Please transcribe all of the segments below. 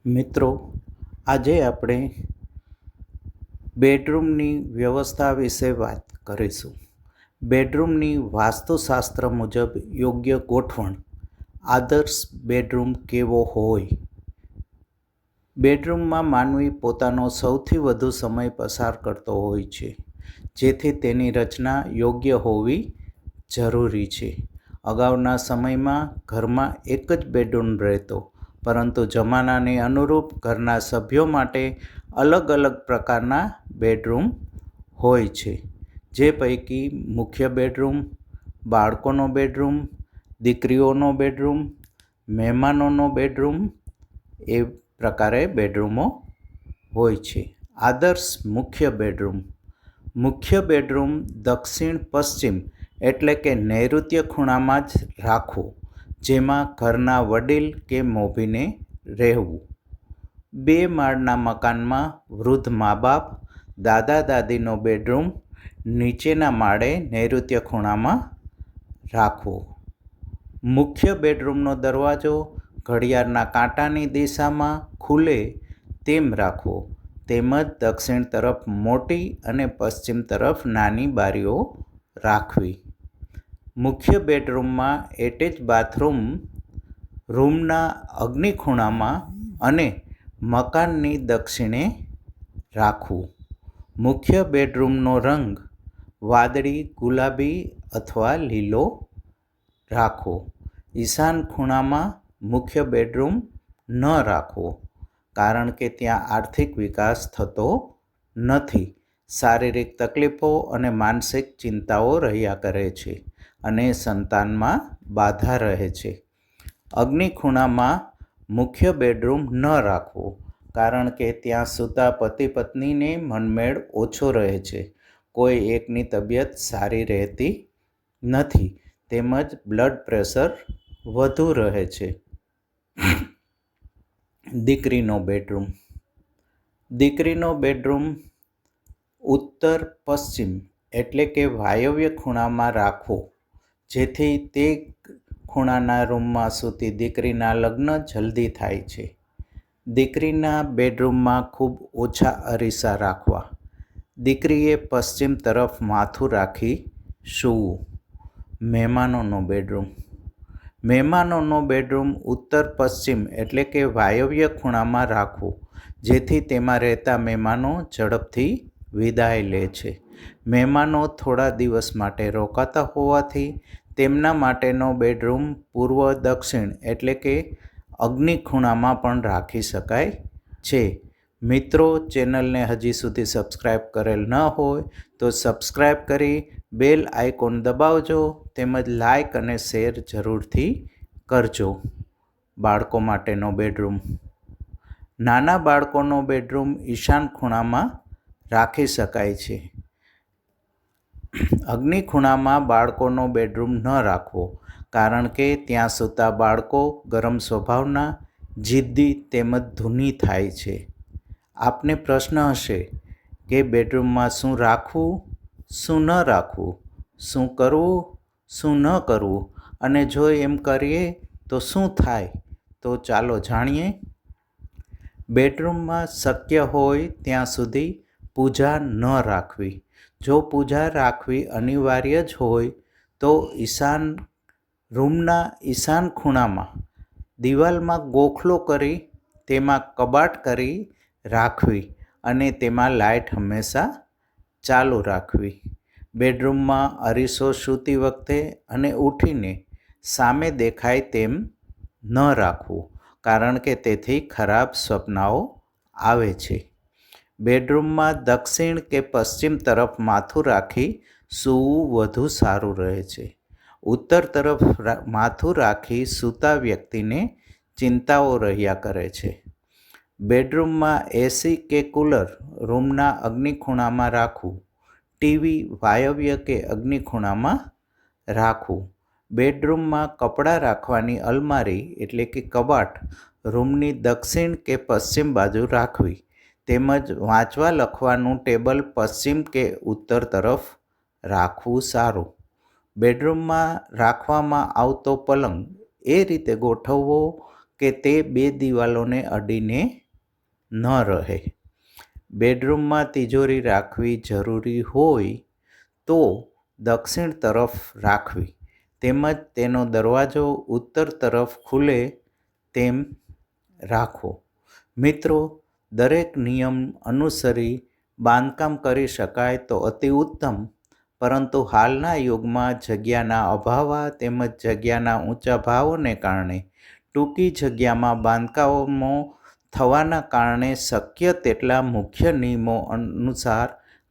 મિત્રો, આજે આપણે બેડરૂમની વ્યવસ્થા વિશે વાત કરીશું. બેડરૂમની વાસ્તુશાસ્ત્ર મુજબ યોગ્ય ગોઠવણ. આદર્શ બેડરૂમ કેવો હોય? બેડરૂમમાં માનવી પોતાનો સૌથી વધુ સમય પસાર કરતો હોય છે, જેથી તેની રચના યોગ્ય હોવી જરૂરી છે. અગાઉના સમયમાં ઘરમાં એક જ બેડરૂમ રહેતો, પરંતુ જમાનાને અનુરૂપ ઘરના સભ્યો માટે અલગ અલગ પ્રકારના બેડરૂમ હોય છે, જે પૈકી મુખ્ય બેડરૂમ, બાળકોનો બેડરૂમ, દીકરીઓનો બેડરૂમ, મહેમાનોનો બેડરૂમ એ પ્રકારે બેડરૂમો હોય છે. આદર્શ મુખ્ય બેડરૂમ. મુખ્ય બેડરૂમ દક્ષિણ પશ્ચિમ એટલે કે નૈઋત્ય ખૂણામાં જ રાખવો, જેમાં ઘરના વડીલ કે મોભીને રહેવું. 2 માળના મકાનમાં વૃદ્ધ મા બાપ, દાદા દાદીનો બેડરૂમ નીચેના માળે નૈઋત્ય ખૂણામાં રાખવો. મુખ્ય બેડરૂમનો દરવાજો ઘડિયાળના કાંટાની દિશામાં ખુલે તેમ રાખવો, તેમજ દક્ષિણ તરફ મોટી અને પશ્ચિમ તરફ નાની બારીઓ રાખવી. મુખ્ય બેડરૂમમાં એટેચ બાથરૂમ રૂમના અગ્નિ ખૂણામાં અને મકાનની દક્ષિણે રાખવું. મુખ્ય બેડરૂમનો રંગ વાદળી, ગુલાબી અથવા લીલો રાખવો. ઈશાન ખૂણામાં મુખ્ય બેડરૂમ ન રાખવો, કારણ કે ત્યાં આર્થિક વિકાસ થતો નથી, શારીરિક તકલીફો અને માનસિક ચિંતાઓ રહ્યા કરે છે અને સંતાનમાં બાધા રહે છે. અગ્નિ ખૂણામાં મુખ્ય બેડરૂમ ન રાખવો, કારણ કે ત્યાં સૂતા પતિ પત્નીને મનમેળ ઓછો રહે છે, કોઈ એકની તબિયત સારી રહેતી નથી, તેમજ બ્લડ પ્રેશર વધુ રહે છે. દીકરીનો બેડરૂમ. દીકરીનો બેડરૂમ ઉત્તર પશ્ચિમ એટલે કે વાયવ્ય ખૂણામાં રાખવો, જેથી તે ખૂણાના રૂમમાં સૂતી દીકરીના લગ્ન જલ્દી થાય છે. દીકરીના બેડરૂમમાં ખૂબ ઓછા અરીસા રાખવા. દીકરીએ પશ્ચિમ તરફ માથું રાખી સૂવું. મહેમાનોનો બેડરૂમ. મહેમાનોનો બેડરૂમ ઉત્તર પશ્ચિમ એટલે કે વાયવ્ય ખૂણામાં રાખવું, જેથી તેમાં રહેતા મહેમાનો ઝડપથી વિદાય લે છે. મહેમાનો થોડા દિવસ માટે રોકાતા હોવાથી તેમના માટેનો બેડરૂમ પૂર્વ દક્ષિણ એટલે કે અગ્નિ ખૂણામાં પણ રાખી શકાય છે. મિત્રો, ચેનલને હજી સુધી સબસ્ક્રાઈબ કરેલ ન હોય તો સબસ્ક્રાઈબ કરી બેલ આઇકોન દબાવજો, તેમજ લાઈક અને શેર જરૂરથી કરજો. બાળકો માટેનો બેડરૂમ. નાના બાળકોનો બેડરૂમ ઈશાન ખૂણામાં રાખી શકાય છે. અગ્નિ ખૂણામાં બાળકોનો બેડરૂમ ન રાખવો, કારણ કે ત્યાં સૂતા બાળકો ગરમ સ્વભાવના, જિદ્દી તેમજ ધૂની થાય છે. આપને પ્રશ્ન હશે કે બેડરૂમમાં શું રાખવું, શું ન રાખવું, શું કરવું, શું ન કરવું, અને જો એમ કરીએ તો શું થાય? તો ચાલો જાણીએ. બેડરૂમમાં શક્ય હોય ત્યાં સુધી પૂજા ન રાખવી. જો પૂજા રાખવી અનિવાર્ય જ હોય તો રૂમના ઈશાન ખૂણામાં દિવાલમાં ગોખલો કરી તેમાં કબાટ કરી રાખવી અને તેમાં લાઇટ હંમેશા ચાલુ રાખવી. બેડરૂમમાં અરીસો સૂતી વખતે અને ઉઠીને સામે દેખાય તેમ ન રાખવું, કારણ કે તેથી ખરાબ સ્વપ્નાઓ આવે છે. બેડરૂમમાં દક્ષિણ કે પશ્ચિમ તરફ માથું રાખી સૂવું વધુ સારું રહે છે. ઉત્તર તરફ માથું રાખી સૂતા વ્યક્તિને ચિંતાઓ રહ્યા કરે છે. બેડરૂમમાં એસી કે કૂલર રૂમના અગ્નિ ખૂણામાં રાખવું. ટીવી વાયવ્ય કે અગ્નિ ખૂણામાં રાખવું. બેડરૂમમાં કપડાં રાખવાની અલમારી એટલે કે કબાટ રૂમની દક્ષિણ કે પશ્ચિમ બાજુ રાખવી, તેમજ વાંચવા લખવાનું ટેબલ પશ્ચિમ કે ઉત્તર તરફ રાખવું સારું. બેડરૂમમાં રાખવામાં આવતો પલંગ એ રીતે ગોઠવવો કે તે બે દિવાલોને અડીને ન રહે. બેડરૂમમાં તિજોરી રાખવી જરૂરી હોય તો દક્ષિણ તરફ રાખવી, તેમજ તેનો દરવાજો ઉત્તર તરફ ખુલે તેમ રાખવો. મિત્રો, દરેક નિયમ અનુસરી બાંધકામ કરી શકાય તો અતિ ઉત્તમ, પરંતુ હાલના યુગમાં જગ્યાના અભાવ તેમજ જગ્યાના ઊંચા ભાવોને કારણે ટૂંકી જગ્યામાં બાંધકામો થવાના કારણે શક્ય તેટલા મુખ્ય નિયમો અનુસાર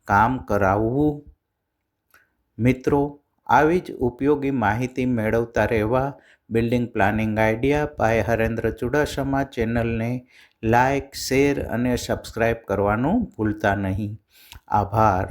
કામ કરાવવું. મિત્રો, આવી જ ઉપયોગી માહિતી મેળવતા રહેવા building planning idea by Harendra Chudasama ચેનલને લાઇક, શેર અને સબસ્ક્રાઈબ કરવાનું ભૂલતા નહીં. આભાર.